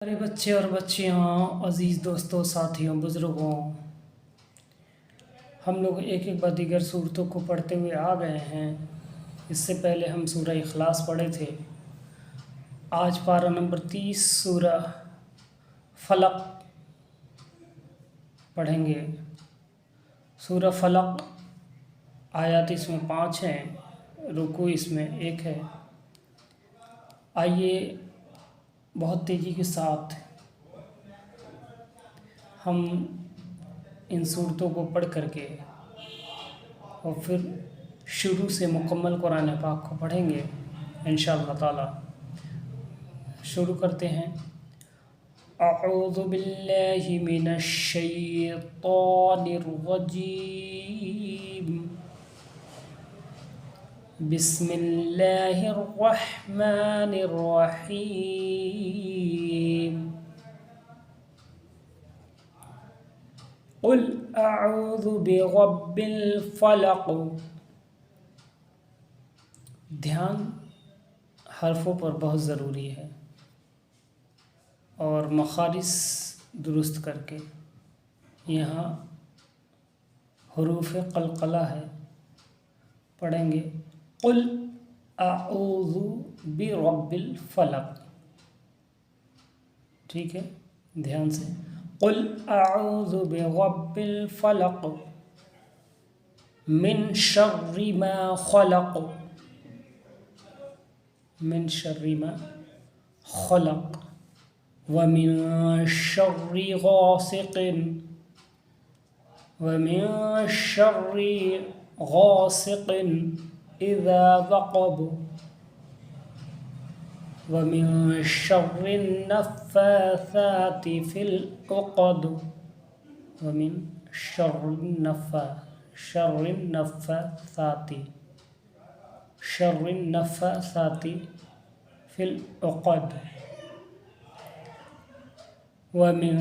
ارے بچے اور بچیاں، عزیز دوستوں، ساتھیوں، بزرگوں، ہم لوگ ایک ایک بعد دیگر صورتوں کو پڑھتے ہوئے آ گئے ہیں۔ اس سے پہلے ہم سورہ اخلاص پڑھے تھے۔ آج پارہ نمبر 30 سورہ فلق پڑھیں گے۔ سورہ فلق آیات اس میں 5 ہیں، رکوع اس میں 1 ہے۔ آئیے بہت تیزی کے ساتھ ہم ان صورتوں کو پڑھ کر کے اور پھر شروع سے مکمل قرآن پاک کو پڑھیں گے انشاءاللہ تعالی۔ شروع کرتے ہیں۔ اعوذ باللہ من الشیطان الرجیم، بسم اللہ الرحمن الرحیم۔ قل اعوذ برب الفلق۔ دھیان حرفوں پر بہت ضروری ہے اور مخارج درست کر کے۔ یہاں حروف قلقلہ ہے، پڑھیں گے قل اعوذ برب الفلق۔ ٹھیک ہے، دھیان سے۔ قل اعوذ برب الفلق من شر ما خلق، من شر ما خلق، ومن شر غاسق، ومن شر غاسق اذا وقب، ومن شر النفاثات في العقد، ومن شر النفاثات في العقد، ومن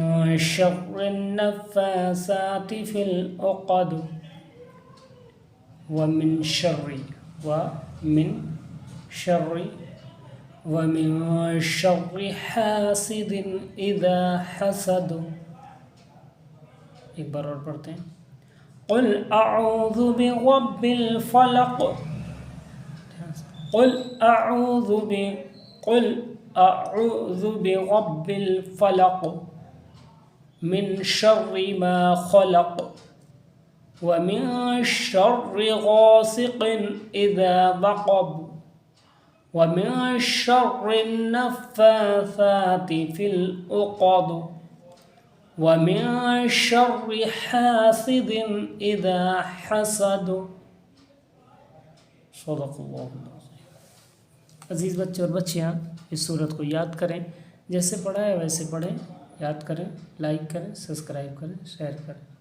شر النفاثات في العقد، ومن شر حاسد اذا حسد۔ ایک بار اور پڑھتے ہیں۔ قل اعوذ برب الفلق، قل اعوذ برب الفلق من شر ما خلق، ومن شر غاسق اذا وقب، ومن شر النفاثات في العقد، ومن شر حاسد اذا حسد۔ صدق اللہ العظیم۔ عزیز بچے اور بچیاں، اس صورت کو یاد کریں، جیسے پڑھا ہے ویسے پڑھیں، یاد کریں، لائک کریں، سبسکرائب کریں، شیئر کریں۔